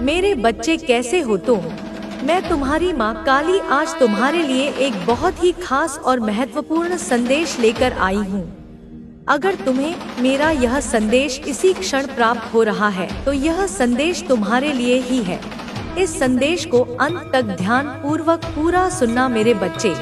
मेरे बच्चे कैसे हो तुम? मैं तुम्हारी माँ काली आज तुम्हारे लिए एक बहुत ही खास और महत्वपूर्ण संदेश लेकर आई हूँ। अगर तुम्हें मेरा यह संदेश इसी क्षण प्राप्त हो रहा है तो यह संदेश तुम्हारे लिए ही है। इस संदेश को अंत तक ध्यान पूर्वक पूरा सुनना मेरे बच्चे।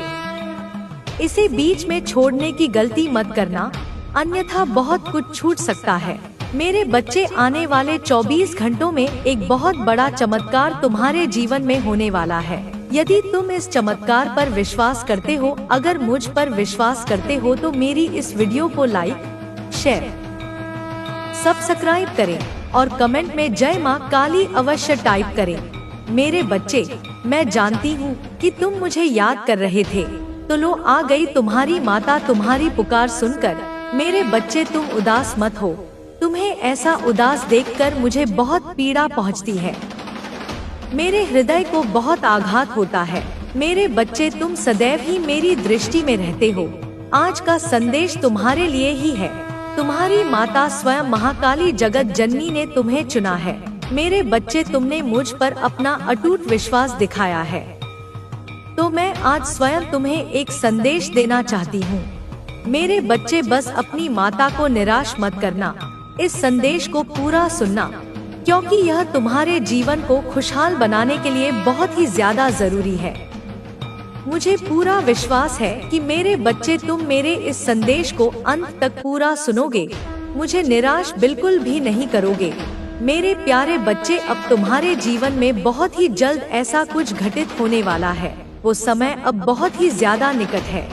इसे बीच में छोड़ने की गलती मत करना, अन्यथा बहुत कुछ छूट सकता है। मेरे बच्चे, आने वाले 24 घंटों में एक बहुत बड़ा चमत्कार तुम्हारे जीवन में होने वाला है। यदि तुम इस चमत्कार पर विश्वास करते हो, अगर मुझ पर विश्वास करते हो तो मेरी इस वीडियो को लाइक, शेयर, सब्सक्राइब करें और कमेंट में जय माँ काली अवश्य टाइप करें। मेरे बच्चे, मैं जानती हूँ कि तुम मुझे याद कर रहे थे, तो लो आ गई तुम्हारी माता तुम्हारी पुकार सुनकर। मेरे बच्चे, तुम उदास मत हो। तुम्हें ऐसा उदास देखकर मुझे बहुत पीड़ा पहुंचती है, मेरे हृदय को बहुत आघात होता है। मेरे बच्चे, तुम सदैव ही मेरी दृष्टि में रहते हो। आज का संदेश तुम्हारे लिए ही है। तुम्हारी माता स्वयं महाकाली जगत जननी ने तुम्हें चुना है। मेरे बच्चे, तुमने मुझ पर अपना अटूट विश्वास दिखाया है, तो मैं आज स्वयं तुम्हें एक संदेश देना चाहती हूँ। मेरे बच्चे, बस अपनी माता को निराश मत करना। इस संदेश को पूरा सुनना, क्योंकि यह तुम्हारे जीवन को खुशहाल बनाने के लिए बहुत ही ज्यादा जरूरी है। मुझे पूरा विश्वास है कि मेरे बच्चे, तुम मेरे इस संदेश को अंत तक पूरा सुनोगे, मुझे निराश बिल्कुल भी नहीं करोगे। मेरे प्यारे बच्चे, अब तुम्हारे जीवन में बहुत ही जल्द ऐसा कुछ घटित होने वाला है। वो समय अब बहुत ही ज्यादा निकट है।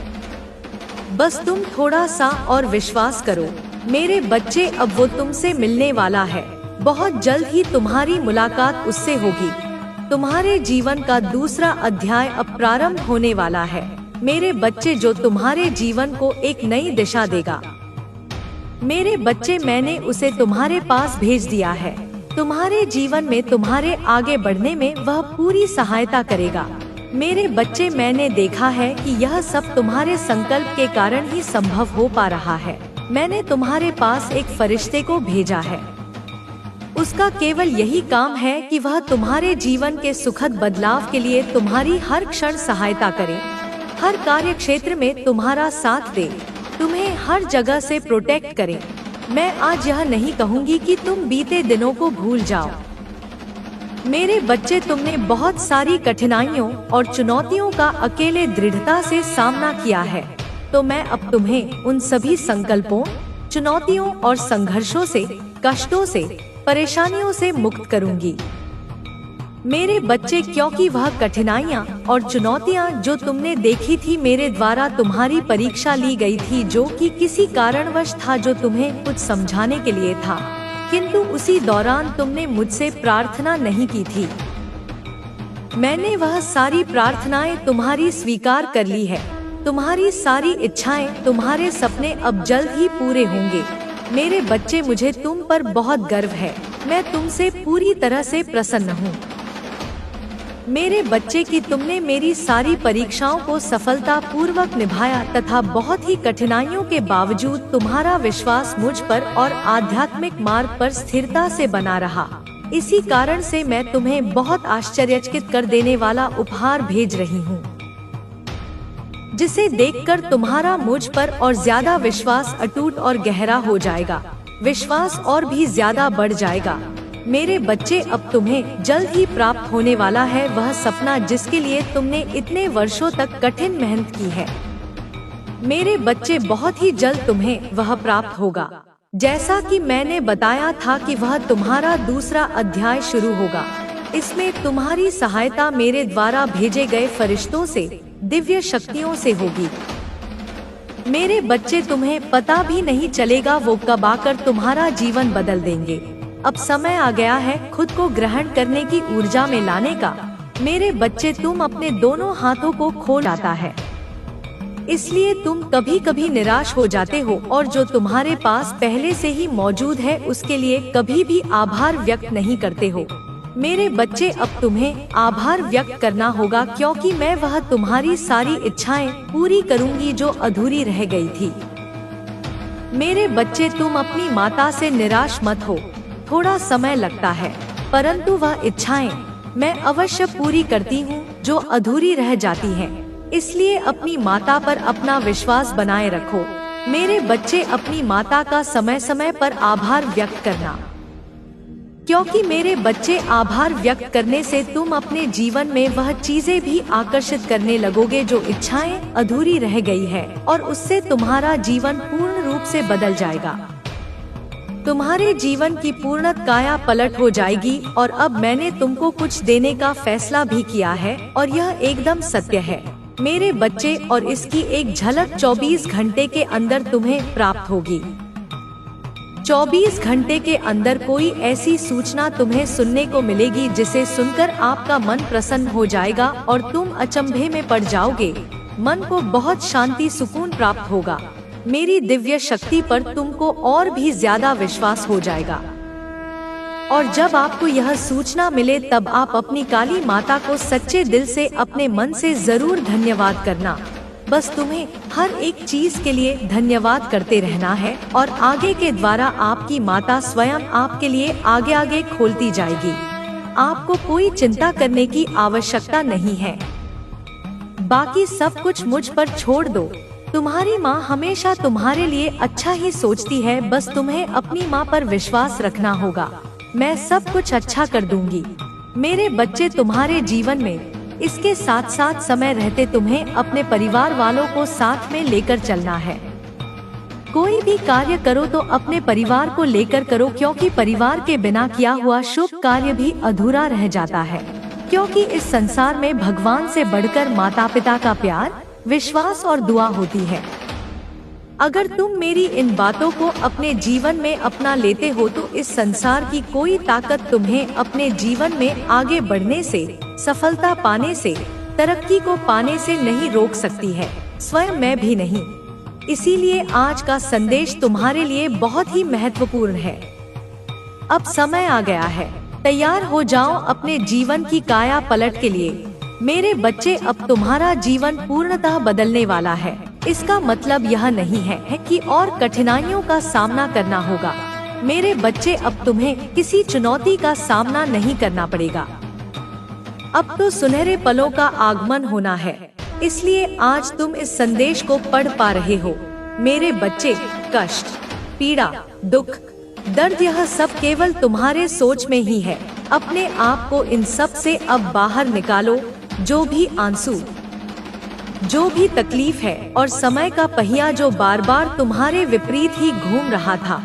बस तुम थोड़ा सा और विश्वास करो। मेरे बच्चे, अब वो तुमसे मिलने वाला है। बहुत जल्द ही तुम्हारी मुलाकात उससे होगी। तुम्हारे जीवन का दूसरा अध्याय अब प्रारंभ होने वाला है। मेरे बच्चे, जो तुम्हारे जीवन को एक नई दिशा देगा। मेरे बच्चे, मैंने उसे तुम्हारे पास भेज दिया है। तुम्हारे जीवन में तुम्हारे आगे बढ़ने में वह पूरी सहायता करेगा। मेरे बच्चे, मैंने देखा है कि यह सब तुम्हारे संकल्प के कारण ही संभव हो पा रहा है। मैंने तुम्हारे पास एक फरिश्ते को भेजा है। उसका केवल यही काम है कि वह तुम्हारे जीवन के सुखद बदलाव के लिए तुम्हारी हर क्षण सहायता करे, हर कार्य क्षेत्र में तुम्हारा साथ दे, तुम्हें हर जगह से प्रोटेक्ट करे। मैं आज यह नहीं कहूँगी कि तुम बीते दिनों को भूल जाओ। मेरे बच्चे, तुमने बहुत सारी कठिनाइयों और चुनौतियों का अकेले दृढ़ता से सामना किया है, तो मैं अब तुम्हें उन सभी संकल्पों, चुनौतियों और संघर्षों से, कष्टों से, परेशानियों से मुक्त करूंगी। मेरे बच्चे, क्योंकि वह कठिनाइयाँ और चुनौतियाँ जो तुमने देखी थी, मेरे द्वारा तुम्हारी परीक्षा ली गई थी, जो कि किसी कारणवश था, जो तुम्हें कुछ समझाने के लिए था, किंतु उसी दौरान तुमने मुझसे प्रार्थना नहीं की थी। मैंने वह सारी प्रार्थनाएं तुम्हारी स्वीकार कर ली है। तुम्हारी सारी इच्छाएं, तुम्हारे सपने अब जल्द ही पूरे होंगे। मेरे बच्चे, मुझे तुम पर बहुत गर्व है। मैं तुमसे पूरी तरह से प्रसन्न हूँ। मेरे बच्चे, कि तुमने मेरी सारी परीक्षाओं को सफलता पूर्वक निभाया तथा बहुत ही कठिनाइयों के बावजूद तुम्हारा विश्वास मुझ पर और आध्यात्मिक मार्ग पर स्थिरता से बना रहा। इसी कारण से मैं तुम्हें बहुत आश्चर्यचकित कर देने वाला उपहार भेज रही हूँ, जिसे देखकर तुम्हारा मुझ पर और ज्यादा विश्वास अटूट और गहरा हो जाएगा। विश्वास और भी ज्यादा बढ़ जाएगा। मेरे बच्चे, अब तुम्हें जल्द ही प्राप्त होने वाला है वह सपना जिसके लिए तुमने इतने वर्षों तक कठिन मेहनत की है। मेरे बच्चे, बहुत ही जल्द तुम्हें वह प्राप्त होगा। जैसा कि मैंने बताया था कि वह तुम्हारा दूसरा अध्याय शुरू होगा। इसमें तुम्हारी सहायता मेरे द्वारा भेजे गए फरिश्तों से, दिव्य शक्तियों से होगी। मेरे बच्चे, तुम्हें पता भी नहीं चलेगा वो कब आकर तुम्हारा जीवन बदल देंगे। अब समय आ गया है खुद को ग्रहण करने की ऊर्जा में लाने का। मेरे बच्चे, तुम अपने दोनों हाथों को खोल जाता है, इसलिए तुम कभी कभी निराश हो जाते हो और जो तुम्हारे पास पहले से ही मौजूद है उसके लिए कभी भी आभार व्यक्त नहीं करते हो। मेरे बच्चे, अब तुम्हें आभार व्यक्त करना होगा, क्योंकि मैं वह तुम्हारी सारी इच्छाएं पूरी करूंगी जो अधूरी रह गई थी। मेरे बच्चे, तुम अपनी माता से निराश मत हो। थोड़ा समय लगता है, परंतु वह इच्छाएं मैं अवश्य पूरी करती हूँ जो अधूरी रह जाती हैं। इसलिए अपनी माता पर अपना विश्वास बनाए रखो। मेरे बच्चे, अपनी माता का समय समय पर आभार व्यक्त करना, क्योंकि मेरे बच्चे आभार व्यक्त करने से तुम अपने जीवन में वह चीजें भी आकर्षित करने लगोगे जो इच्छाएं अधूरी रह गई है, और उससे तुम्हारा जीवन पूर्ण रूप से बदल जाएगा। तुम्हारे जीवन की पूर्ण काया पलट हो जाएगी। और अब मैंने तुमको कुछ देने का फैसला भी किया है, और यह एकदम सत्य है मेरे बच्चे, और इसकी एक झलक 24 घंटे के अंदर तुम्हें प्राप्त होगी। 24 घंटे के अंदर कोई ऐसी सूचना तुम्हें सुनने को मिलेगी जिसे सुनकर आपका मन प्रसन्न हो जाएगा और तुम अचंभे में पड़ जाओगे। मन को बहुत शांति सुकून प्राप्त होगा। मेरी दिव्य शक्ति पर तुमको और भी ज्यादा विश्वास हो जाएगा। और जब आपको यह सूचना मिले तब आप अपनी काली माता को सच्चे दिल से अपने मन से जरूर धन्यवाद करना। बस तुम्हें हर एक चीज के लिए धन्यवाद करते रहना है, और आगे के द्वारा आपकी माता स्वयं आपके लिए आगे आगे खोलती जाएगी। आपको कोई चिंता करने की आवश्यकता नहीं है। बाकी सब कुछ मुझ पर छोड़ दो। तुम्हारी माँ हमेशा तुम्हारे लिए अच्छा ही सोचती है। बस तुम्हें अपनी माँ पर विश्वास रखना होगा। मैं सब कुछ अच्छा कर दूंगी। मेरे बच्चे, तुम्हारे जीवन में इसके साथ साथ समय रहते तुम्हें अपने परिवार वालों को साथ में लेकर चलना है। कोई भी कार्य करो तो अपने परिवार को लेकर करो, क्योंकि परिवार के बिना किया हुआ शुभ कार्य भी अधूरा रह जाता है। क्योंकि इस संसार में भगवान से बढ़कर माता पिता का प्यार, विश्वास और दुआ होती है। अगर तुम मेरी इन बातों को अपने जीवन में अपना लेते हो तो इस संसार की कोई ताकत तुम्हें अपने जीवन में आगे बढ़ने से, सफलता पाने से, तरक्की को पाने से नहीं रोक सकती है, स्वयं मैं भी नहीं। इसीलिए आज का संदेश तुम्हारे लिए बहुत ही महत्वपूर्ण है। अब समय आ गया है, तैयार हो जाओ अपने जीवन की काया पलट के लिए। मेरे बच्चे, अब तुम्हारा जीवन पूर्णतः बदलने वाला है। इसका मतलब यह नहीं है कि और कठिनाइयों का सामना करना होगा। मेरे बच्चे, अब तुम्हें किसी चुनौती का सामना नहीं करना पड़ेगा। अब तो सुनहरे पलों का आगमन होना है। इसलिए आज तुम इस संदेश को पढ़ पा रहे हो। मेरे बच्चे, कष्ट, पीड़ा, दुख, दर्द, यह सब केवल तुम्हारे सोच में ही है। अपने आप को इन सब से अब बाहर निकालो। जो भी आंसू, जो भी तकलीफ है और समय का पहिया जो बार बार तुम्हारे विपरीत ही घूम रहा था,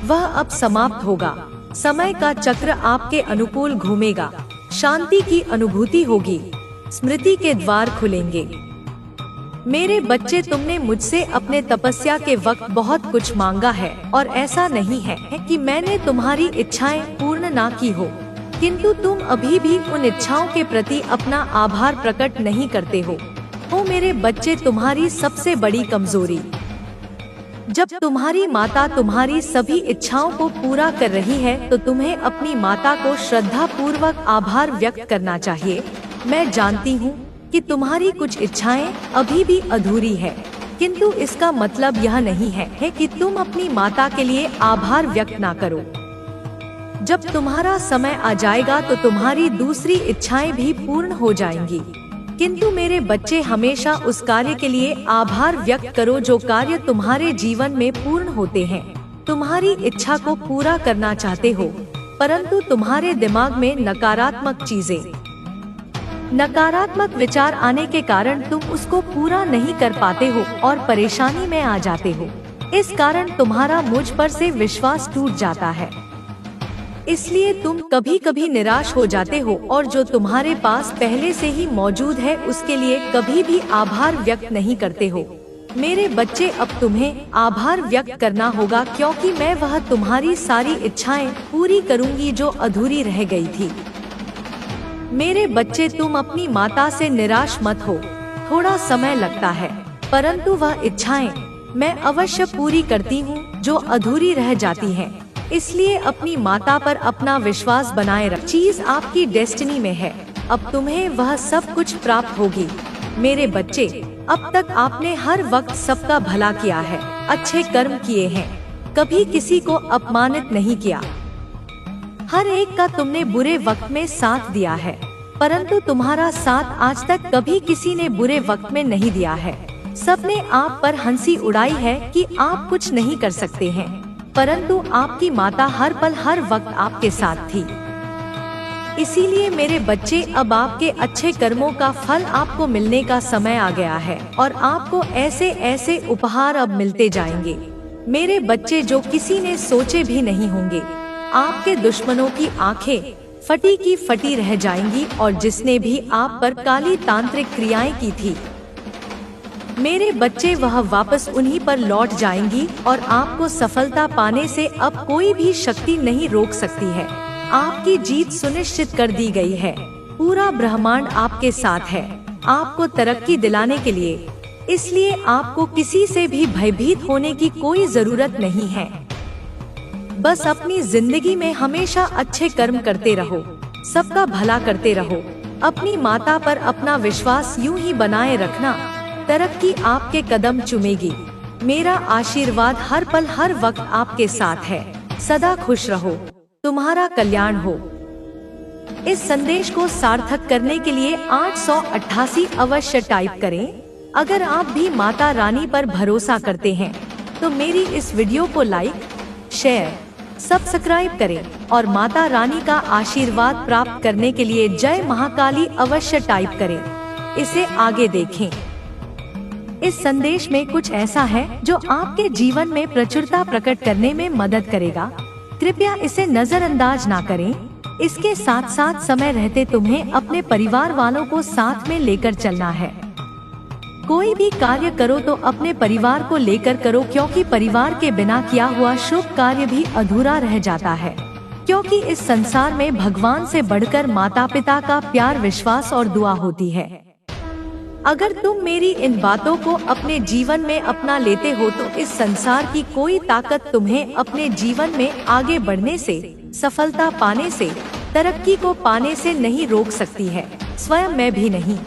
वह अब समाप्त होगा। समय का चक्र आपके अनुकूल घूमेगा। शांति की अनुभूति होगी। स्मृति के द्वार खुलेंगे। मेरे बच्चे, तुमने मुझसे अपने तपस्या के वक्त बहुत कुछ मांगा है, और ऐसा नहीं है कि मैंने तुम्हारी इच्छाएं पूर्ण ना की हो, किंतु तुम अभी भी उन इच्छाओं के प्रति अपना आभार प्रकट नहीं करते हो। मेरे बच्चे, तुम्हारी सबसे बड़ी कमजोरी, जब तुम्हारी माता तुम्हारी सभी इच्छाओं को पूरा कर रही है तो तुम्हें अपनी माता को श्रद्धा पूर्वक आभार व्यक्त करना चाहिए। मैं जानती हूँ कि तुम्हारी कुछ इच्छाएं अभी भी अधूरी है, किंतु इसका मतलब यह नहीं है कि तुम अपनी माता के लिए आभार व्यक्त ना करो। जब तुम्हारा समय आ जाएगा तो तुम्हारी दूसरी इच्छाएं भी पूर्ण हो जाएंगी। किंतु मेरे बच्चे, हमेशा उस कार्य के लिए आभार व्यक्त करो जो कार्य तुम्हारे जीवन में पूर्ण होते हैं। तुम्हारी इच्छा को पूरा करना चाहते हो, परंतु तुम्हारे दिमाग में नकारात्मक चीजें, नकारात्मक विचार आने के कारण तुम उसको पूरा नहीं कर पाते हो और परेशानी में आ जाते हो। इस कारण तुम्हारा मुझ पर से विश्वास टूट जाता है। इसलिए तुम कभी कभी निराश हो जाते हो और जो तुम्हारे पास पहले से ही मौजूद है उसके लिए कभी भी आभार व्यक्त नहीं करते हो। मेरे बच्चे, अब तुम्हें आभार व्यक्त करना होगा, क्योंकि मैं वह तुम्हारी सारी इच्छाएं पूरी करूंगी जो अधूरी रह गई थी। मेरे बच्चे, तुम अपनी माता से निराश मत हो। थोड़ा समय लगता है, परंतु वह इच्छाएं मैं अवश्य पूरी करती हूँ जो अधूरी रह जाती हैं। इसलिए अपनी माता पर अपना विश्वास बनाए रख। चीज आपकी डेस्टिनी में है। अब तुम्हें वह सब कुछ प्राप्त होगी। मेरे बच्चे, अब तक आपने हर वक्त सबका भला किया है, अच्छे कर्म किए हैं, कभी किसी को अपमानित नहीं किया। हर एक का तुमने बुरे वक्त में साथ दिया है, परंतु तुम्हारा साथ आज तक कभी किसी ने बुरे वक्त में नहीं दिया है। सबने आप पर हंसी उड़ाई है कि आप कुछ नहीं कर सकते हैं, परंतु आपकी माता हर पल हर वक्त आपके साथ थी। इसीलिए मेरे बच्चे, अब आपके अच्छे कर्मों का फल आपको मिलने का समय आ गया है और आपको ऐसे ऐसे उपहार अब मिलते जाएंगे मेरे बच्चे, जो किसी ने सोचे भी नहीं होंगे। आपके दुश्मनों की आंखें फटी की फटी रह जाएंगी और जिसने भी आप पर काली तांत्रिक क्रियाएं की थी मेरे बच्चे, वह वापस उन्हीं पर लौट जाएंगी और आपको सफलता पाने से अब कोई भी शक्ति नहीं रोक सकती है। आपकी जीत सुनिश्चित कर दी गई है। पूरा ब्रह्मांड आपके साथ है आपको तरक्की दिलाने के लिए, इसलिए आपको किसी से भी भयभीत होने की कोई जरूरत नहीं है। बस अपनी जिंदगी में हमेशा अच्छे कर्म करते रहो, सबका भला करते रहो। अपनी माता पर अपना विश्वास यूं ही बनाए रखना, तरक्की आपके कदम चूमेगी। मेरा आशीर्वाद हर पल हर वक्त आपके साथ है। सदा खुश रहो, तुम्हारा कल्याण हो। इस संदेश को सार्थक करने के लिए 888 अवश्य टाइप करें। अगर आप भी माता रानी पर भरोसा करते हैं तो मेरी इस वीडियो को लाइक, शेयर, सब्सक्राइब करें और माता रानी का आशीर्वाद प्राप्त करने के लिए जय महाकाली अवश्य टाइप करें। इसे आगे देखें। इस संदेश में कुछ ऐसा है जो आपके जीवन में प्रचुरता प्रकट करने में मदद करेगा। कृपया इसे नजरअंदाज ना करें। इसके साथ साथ समय रहते तुम्हें अपने परिवार वालों को साथ में लेकर चलना है। कोई भी कार्य करो तो अपने परिवार को लेकर करो, क्योंकि परिवार के बिना किया हुआ शुभ कार्य भी अधूरा रह जाता है। क्योंकि इस संसार में भगवान से बढ़कर माता पिता का प्यार, विश्वास और दुआ होती है। अगर तुम मेरी इन बातों को अपने जीवन में अपना लेते हो तो इस संसार की कोई ताकत तुम्हें अपने जीवन में आगे बढ़ने से, सफलता पाने से, तरक्की को पाने से नहीं रोक सकती है, स्वयं मैं भी नहीं।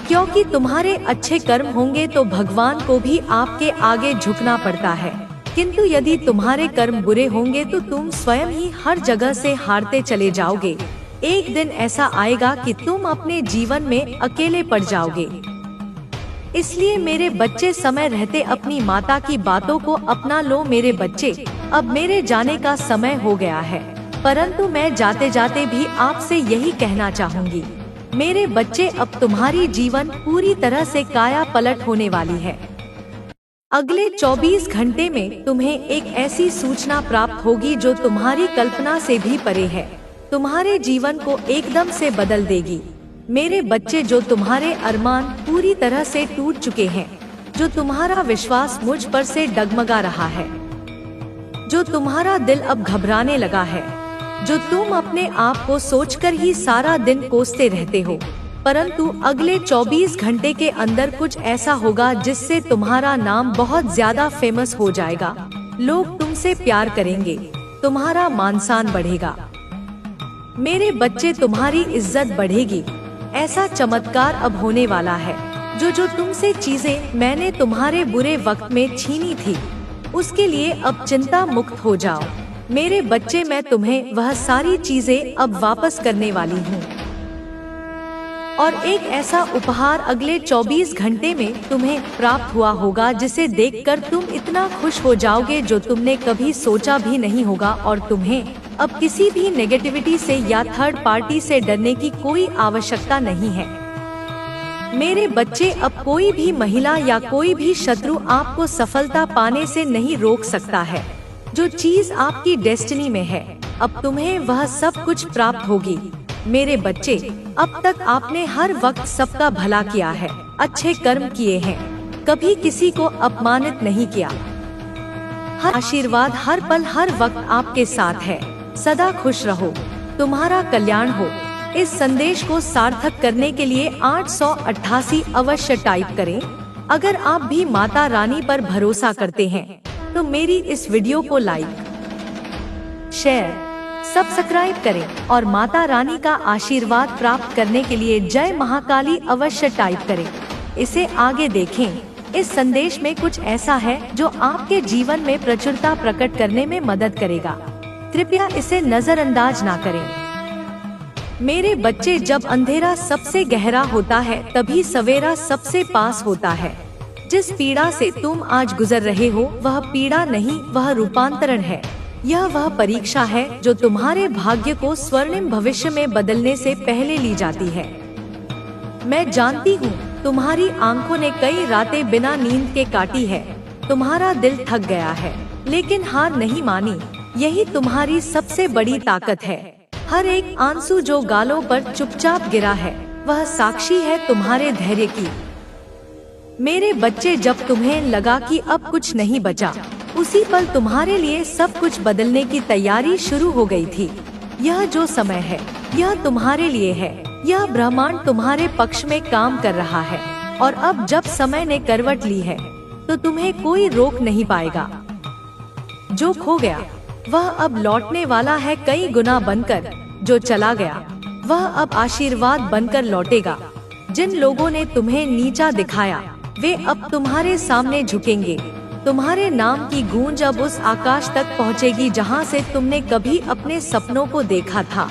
क्योंकि तुम्हारे अच्छे कर्म होंगे तो भगवान को भी आपके आगे झुकना पड़ता है, किंतु यदि तुम्हारे कर्म बुरे होंगे तो तुम स्वयं ही हर जगह से हारते चले जाओगे। एक दिन ऐसा आएगा कि तुम अपने जीवन में अकेले पड़ जाओगे। इसलिए मेरे बच्चे, समय रहते अपनी माता की बातों को अपना लो। मेरे बच्चे, अब मेरे जाने का समय हो गया है, परंतु मैं जाते जाते भी आपसे यही कहना चाहूंगी मेरे बच्चे, अब तुम्हारी जीवन पूरी तरह से काया पलट होने वाली है। अगले 24 घंटे में तुम्हें एक ऐसी सूचना प्राप्त होगी जो तुम्हारी कल्पना से भी परे है। तुम्हारे जीवन को एकदम से बदल देगी मेरे बच्चे। जो तुम्हारे अरमान पूरी तरह से टूट चुके हैं, जो तुम्हारा विश्वास मुझ पर से डगमगा रहा है, जो तुम्हारा दिल अब घबराने लगा है, जो तुम अपने आप को सोचकर ही सारा दिन कोसते रहते हो, परंतु अगले 24 घंटे के अंदर कुछ ऐसा होगा जिससे तुम्हारा नाम बहुत ज्यादा फेमस हो जाएगा। लोग तुमसे प्यार करेंगे, तुम्हारा मान सम्मान बढ़ेगा मेरे बच्चे, तुम्हारी इज्जत बढ़ेगी। ऐसा चमत्कार अब होने वाला है। जो तुमसे चीजें मैंने तुम्हारे बुरे वक्त में छीनी थी, उसके लिए अब चिंता मुक्त हो जाओ मेरे बच्चे। मैं तुम्हें वह सारी चीजें अब वापस करने वाली हूँ और एक ऐसा उपहार अगले 24 घंटे में तुम्हें प्राप्त हुआ होगा जिसे देखकर तुम इतना खुश हो जाओगे जो तुमने कभी सोचा भी नहीं होगा। और तुम्हें अब किसी भी नेगेटिविटी से या थर्ड पार्टी से डरने की कोई आवश्यकता नहीं है मेरे बच्चे। अब कोई भी महिला या कोई भी शत्रु आपको सफलता पाने से नहीं रोक सकता है। जो चीज आपकी डेस्टिनी में है, अब तुम्हें वह सब कुछ प्राप्त होगी मेरे बच्चे। अब तक आपने हर वक्त सबका भला किया है, अच्छे कर्म किए हैं, कभी किसी को अपमानित नहीं किया। हर आशीर्वाद हर पल हर वक्त आपके साथ है। सदा खुश रहो, तुम्हारा कल्याण हो। इस संदेश को सार्थक करने के लिए 888 अवश्य टाइप करें। अगर आप भी माता रानी पर भरोसा करते हैं तो मेरी इस वीडियो को लाइक, शेयर, सब्सक्राइब करें और माता रानी का आशीर्वाद प्राप्त करने के लिए जय महाकाली अवश्य टाइप करें। इसे आगे देखें। इस संदेश में कुछ ऐसा है जो आपके जीवन में प्रचुरता प्रकट करने में मदद करेगा। कृपया इसे नजरअंदाज ना करें। मेरे बच्चे, जब अंधेरा सबसे गहरा होता है तभी सवेरा सबसे पास होता है। जिस पीड़ा से तुम आज गुजर रहे हो वह पीड़ा नहीं, वह रूपांतरण है। यह वह परीक्षा है जो तुम्हारे भाग्य को स्वर्णिम भविष्य में बदलने से पहले ली जाती है। मैं जानती हूँ तुम्हारी आंखों ने कई रातें बिना नींद के काटी है, तुम्हारा दिल थक गया है, लेकिन हार नहीं मानी। यही तुम्हारी सबसे बड़ी ताकत है। हर एक आंसू जो गालों पर चुपचाप गिरा है वह साक्षी है तुम्हारे धैर्य की। मेरे बच्चे, जब तुम्हें लगा कि अब कुछ नहीं बचा, उसी पल तुम्हारे लिए सब कुछ बदलने की तैयारी शुरू हो गई थी। यह जो समय है यह तुम्हारे लिए है। यह ब्रह्मांड तुम्हारे पक्ष में काम कर रहा है और अब जब समय ने करवट ली है तो तुम्हें कोई रोक नहीं पाएगा। जो खो गया वह अब लौटने वाला है कई गुना बनकर। जो चला गया वह अब आशीर्वाद बनकर लौटेगा। जिन लोगों ने तुम्हें नीचा दिखाया वे अब तुम्हारे सामने झुकेंगे। तुम्हारे नाम की गूंज अब उस आकाश तक पहुंचेगी जहां से तुमने कभी अपने सपनों को देखा था।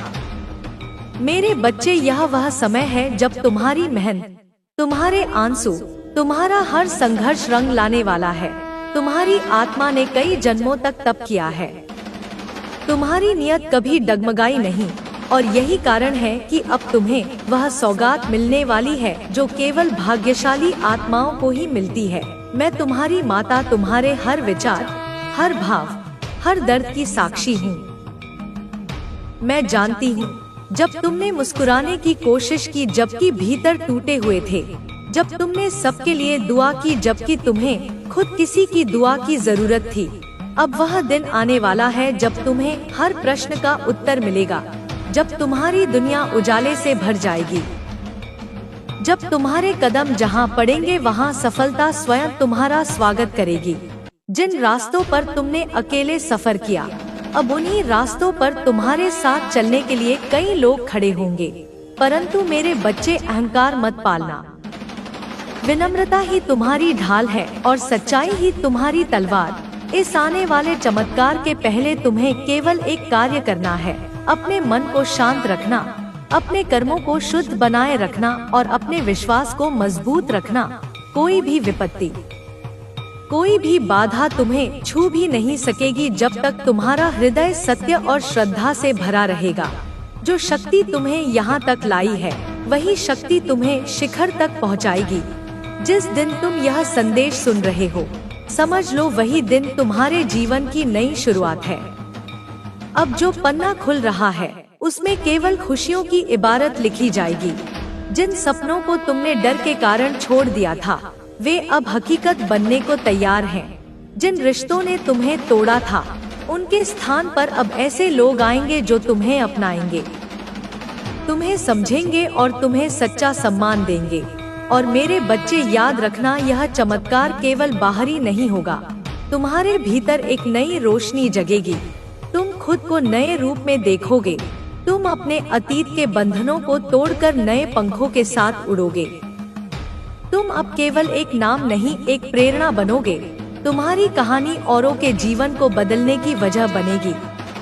मेरे बच्चे, यह वह समय है जब तुम्हारी मेहनत, तुम्हारे आंसू, तुम्हारा हर संघर्ष रंग लाने वाला है। तुम्हारी आत्मा ने कई जन्मों तक तप किया है। तुम्हारी नियत कभी डगमगाई नहीं और यही कारण है कि अब तुम्हें वह सौगात मिलने वाली है जो केवल भाग्यशाली आत्माओं को ही मिलती है। मैं तुम्हारी माता तुम्हारे हर विचार, हर भाव, हर दर्द की साक्षी हूँ। मैं जानती हूँ जब तुमने मुस्कुराने की कोशिश की जबकि भीतर टूटे हुए थे, जब तुमने सबके लिए दुआ की जबकि तुम्हें खुद किसी की दुआ की जरूरत थी। अब वह दिन आने वाला है जब तुम्हें हर प्रश्न का उत्तर मिलेगा, जब तुम्हारी दुनिया उजाले से भर जाएगी, जब तुम्हारे कदम जहां पड़ेंगे वहां सफलता स्वयं तुम्हारा स्वागत करेगी। जिन रास्तों पर तुमने अकेले सफर किया, अब उन्हीं रास्तों पर तुम्हारे साथ चलने के लिए कई लोग खड़े होंगे। परंतु मेरे बच्चे, अहंकार मत पालना। विनम्रता ही तुम्हारी ढाल है और सच्चाई ही तुम्हारी तलवार। इस आने वाले चमत्कार के पहले तुम्हें केवल एक कार्य करना है, अपने मन को शांत रखना, अपने कर्मों को शुद्ध बनाए रखना और अपने विश्वास को मजबूत रखना। कोई भी विपत्ति, कोई भी बाधा तुम्हें छू भी नहीं सकेगी जब तक तुम्हारा हृदय सत्य और श्रद्धा से भरा रहेगा। जो शक्ति तुम्हें यहाँ तक लाई है वही शक्ति तुम्हें शिखर तक पहुँचाएगी। जिस दिन तुम यह संदेश सुन रहे हो, समझ लो वही दिन तुम्हारे जीवन की नई शुरुआत है। अब जो पन्ना खुल रहा है उसमें केवल खुशियों की इबारत लिखी जाएगी। जिन सपनों को तुमने डर के कारण छोड़ दिया था वे अब हकीकत बनने को तैयार हैं। जिन रिश्तों ने तुम्हें तोड़ा था उनके स्थान पर अब ऐसे लोग आएंगे जो तुम्हें अपनाएंगे, तुम्हें समझेंगे और तुम्हें सच्चा सम्मान देंगे। और मेरे बच्चे, याद रखना, यह चमत्कार केवल बाहरी नहीं होगा, तुम्हारे भीतर एक नई रोशनी जगेगी। तुम खुद को नए रूप में देखोगे। तुम अपने अतीत के बंधनों को तोड़कर नए पंखों के साथ उड़ोगे। तुम अब केवल एक नाम नहीं, एक प्रेरणा बनोगे। तुम्हारी कहानी औरों के जीवन को बदलने की वजह बनेगी।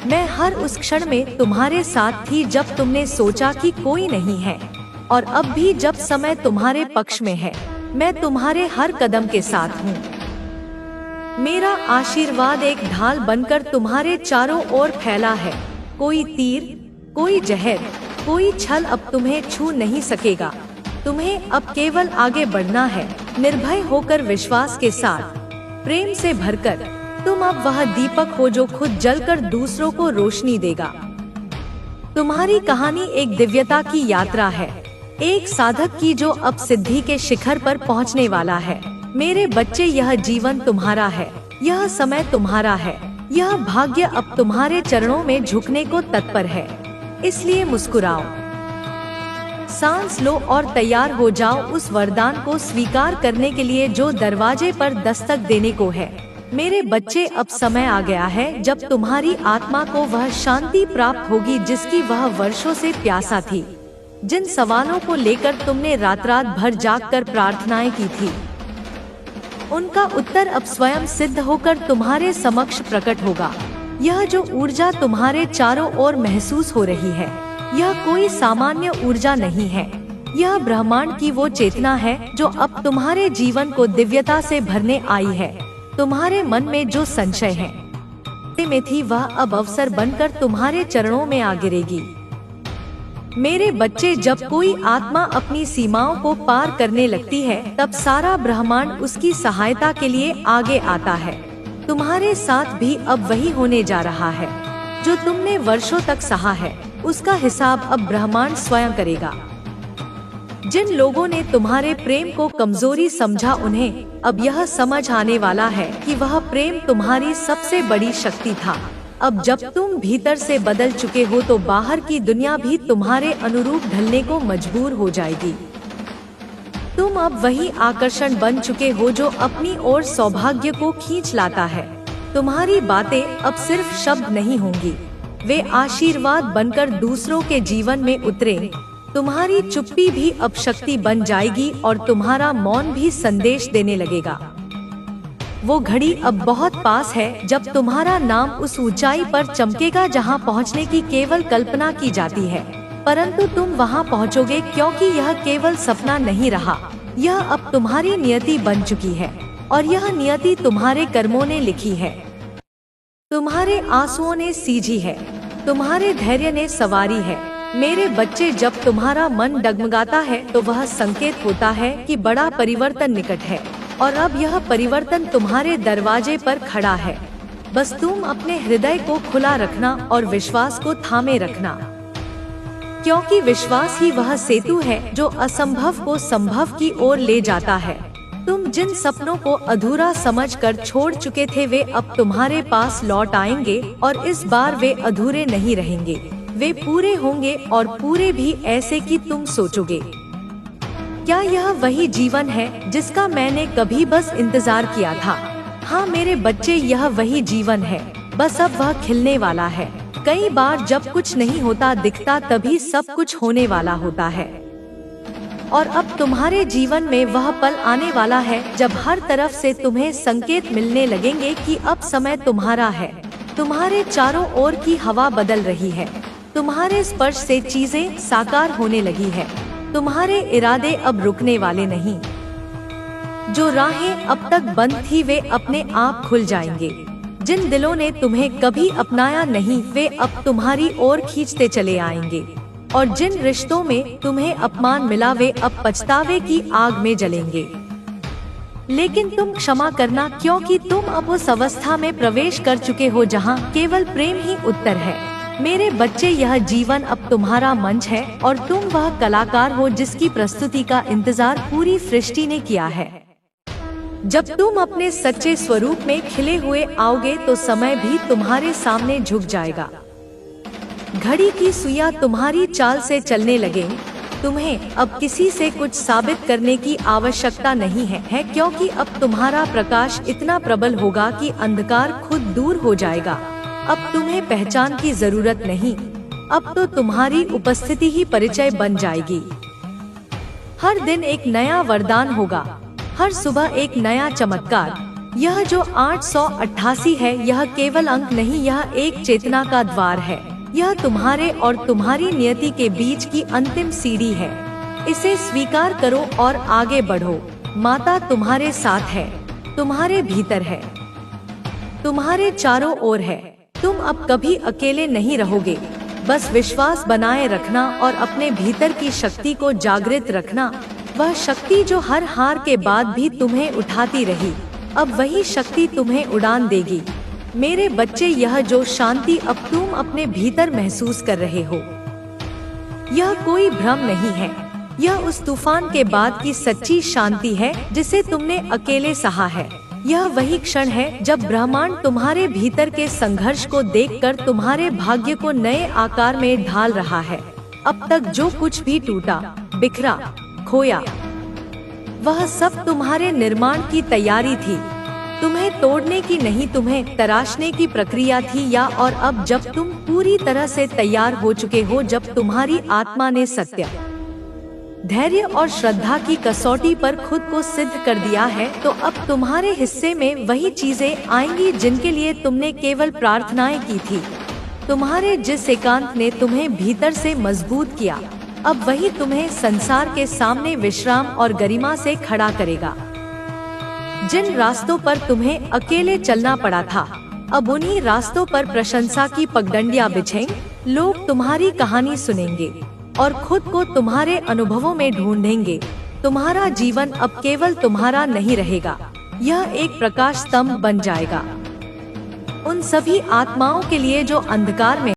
मैं हर उस क्षण में तुम्हारे साथ थी जब तुमने सोचा कि कोई नहीं है, और अब भी जब समय तुम्हारे पक्ष में है, मैं तुम्हारे हर कदम के साथ हूँ। मेरा आशीर्वाद एक ढाल बनकर तुम्हारे चारों ओर फैला है। कोई तीर, कोई जहर, कोई छल अब तुम्हें छू नहीं सकेगा। तुम्हें अब केवल आगे बढ़ना है, निर्भय होकर, विश्वास के साथ, प्रेम से भरकर। तुम अब वह दीपक हो जो खुद जलकर दूसरों को रोशनी देगा। तुम्हारी कहानी एक दिव्यता की यात्रा है, एक साधक की जो अब सिद्धि के शिखर पर पहुंचने वाला है। मेरे बच्चे, यह जीवन तुम्हारा है, यह समय तुम्हारा है, यह भाग्य अब तुम्हारे चरणों में झुकने को तत्पर है। इसलिए मुस्कुराओ, सांस लो और तैयार हो जाओ उस वरदान को स्वीकार करने के लिए जो दरवाजे पर दस्तक देने को है। मेरे बच्चे, अब समय आ गया है जब तुम्हारी आत्मा को वह शांति प्राप्त होगी जिसकी वह वर्षों से प्यासा थी। जिन सवालों को लेकर तुमने रात रात भर जागकर प्रार्थनाएं की थी, उनका उत्तर अब स्वयं सिद्ध होकर तुम्हारे समक्ष प्रकट होगा। यह जो ऊर्जा तुम्हारे चारों ओर महसूस हो रही है, यह कोई सामान्य ऊर्जा नहीं है। यह ब्रह्मांड की वो चेतना है जो अब तुम्हारे जीवन को दिव्यता से भरने आई है। तुम्हारे मन में जो संशय है में थी, वह अब अवसर बनकर तुम्हारे चरणों में आ गिरेगी। मेरे बच्चे, जब कोई आत्मा अपनी सीमाओं को पार करने लगती है, तब सारा ब्रह्मांड उसकी सहायता के लिए आगे आता है। तुम्हारे साथ भी अब वही होने जा रहा है। जो तुमने वर्षों तक सहा है, उसका हिसाब अब ब्रह्मांड स्वयं करेगा। जिन लोगों ने तुम्हारे प्रेम को कमजोरी समझा, उन्हें अब यह समझ आने वाला है कि वह प्रेम तुम्हारी सबसे बड़ी शक्ति था। अब जब तुम भीतर से बदल चुके हो, तो बाहर की दुनिया भी तुम्हारे अनुरूप ढलने को मजबूर हो जाएगी। तुम अब वही आकर्षण बन चुके हो जो अपनी ओर सौभाग्य को खींच लाता है। तुम्हारी बातें अब सिर्फ शब्द नहीं होंगी, वे आशीर्वाद बनकर दूसरों के जीवन में उतरे। तुम्हारी चुप्पी भी अब शक्ति बन जाएगी और तुम्हारा मौन भी संदेश देने लगेगा। वो घड़ी अब बहुत पास है जब तुम्हारा नाम उस ऊंचाई पर चमकेगा जहां पहुंचने की केवल कल्पना की जाती है, परंतु तुम वहां पहुंचोगे, क्योंकि यह केवल सपना नहीं रहा। यह अब तुम्हारी नियति बन चुकी है और यह नियति तुम्हारे कर्मों ने लिखी है। तुम्हारे आंसुओं ने सींची है, तुम्हारे धैर्य ने सवारी है। मेरे बच्चे, जब तुम्हारा मन डगमगाता है, तो वह संकेत होता है कि बड़ा परिवर्तन निकट है और अब यह परिवर्तन तुम्हारे दरवाजे पर खड़ा है। बस तुम अपने हृदय को खुला रखना और विश्वास को थामे रखना, क्योंकि विश्वास ही वह सेतु है जो असंभव को संभव की ओर ले जाता है। तुम जिन सपनों को अधूरा समझकर छोड़ चुके थे, वे अब तुम्हारे पास लौट आएंगे और इस बार वे अधूरे नहीं रहेंगे, वे पूरे होंगे और पूरे भी ऐसे कि तुम सोचोगे, क्या यह वही जीवन है जिसका मैंने कभी बस इंतजार किया था। हाँ मेरे बच्चे, यह वही जीवन है, बस अब वह खिलने वाला है। कई बार जब कुछ नहीं होता दिखता, तभी सब कुछ होने वाला होता है। और अब तुम्हारे जीवन में वह पल आने वाला है जब हर तरफ से तुम्हें संकेत मिलने लगेंगे कि अब समय तुम्हारा है। तुम्हारे चारों ओर की हवा बदल रही है, तुम्हारे स्पर्श से चीजें साकार होने लगी है। तुम्हारे इरादे अब रुकने वाले नहीं। जो राहें अब तक बंद थी, वे अपने आप खुल जाएंगे। जिन दिलों ने तुम्हें कभी अपनाया नहीं, वे अब तुम्हारी ओर खींचते चले आएंगे। और जिन रिश्तों में तुम्हें अपमान मिला, वे अब पछतावे की आग में जलेंगे। लेकिन तुम क्षमा करना, क्योंकि तुम अब उस अवस्था में प्रवेश कर चुके हो जहां केवल प्रेम ही उत्तर है। मेरे बच्चे, यह जीवन अब तुम्हारा मंच है और तुम वह कलाकार हो जिसकी प्रस्तुति का इंतजार पूरी सृष्टि ने किया है। जब तुम अपने सच्चे स्वरूप में खिले हुए आओगे, तो समय भी तुम्हारे सामने झुक जाएगा। घड़ी की सुइयां तुम्हारी चाल से चलने लगे। तुम्हें अब किसी से कुछ साबित करने की आवश्यकता नहीं है, क्योंकि अब तुम्हारा प्रकाश इतना प्रबल होगा कि अंधकार खुद दूर हो जाएगा। अब तुम्हें पहचान की जरूरत नहीं, अब तो तुम्हारी उपस्थिति ही परिचय बन जाएगी। हर दिन एक नया वरदान होगा, हर सुबह एक नया चमत्कार। यह जो 888 है, यह केवल अंक नहीं, यह एक चेतना का द्वार है। यह तुम्हारे और तुम्हारी नियति के बीच की अंतिम सीढ़ी है। इसे स्वीकार करो और आगे बढ़ो। माता तुम्हारे साथ है, तुम्हारे भीतर है, तुम्हारे चारों ओर है। तुम अब कभी अकेले नहीं रहोगे। बस विश्वास बनाए रखना और अपने भीतर की शक्ति को जागृत रखना। वह शक्ति जो हर हार के बाद भी तुम्हें उठाती रही, अब वही शक्ति तुम्हें उड़ान देगी। मेरे बच्चे, यह जो शांति अब तुम अपने भीतर महसूस कर रहे हो, यह कोई भ्रम नहीं है। यह उस तूफान के बाद की सच्ची शांति है जिसे तुमने अकेले सहा है। यह वही क्षण है जब ब्रह्मांड तुम्हारे भीतर के संघर्ष को देखकर तुम्हारे भाग्य को नए आकार में ढाल रहा है। अब तक जो कुछ भी टूटा, बिखरा, खोया, वह सब तुम्हारे निर्माण की तैयारी थी। तुम्हें तोड़ने की नहीं, तुम्हें तराशने की प्रक्रिया थी। या और अब जब तुम पूरी तरह से तैयार हो चुके हो, जब तुम्हारी आत्मा ने सत्य धैर्य और श्रद्धा की कसौटी पर खुद को सिद्ध कर दिया है, तो अब तुम्हारे हिस्से में वही चीजें आएंगी जिनके लिए तुमने केवल प्रार्थनाएं की थी। तुम्हारे जिस एकांत ने तुम्हें भीतर से मजबूत किया, अब वही तुम्हें संसार के सामने विश्राम और गरिमा से खड़ा करेगा। जिन रास्तों पर तुम्हें अकेले चलना पड़ा था, अब उन्हीं रास्तों पर प्रशंसा की पगडंडियां बिछेंगे। लोग तुम्हारी कहानी सुनेंगे और खुद को तुम्हारे अनुभवों में ढूंढेंगे। तुम्हारा जीवन अब केवल तुम्हारा नहीं रहेगा, यह एक प्रकाश स्तंभ बन जाएगा उन सभी आत्माओं के लिए जो अंधकार में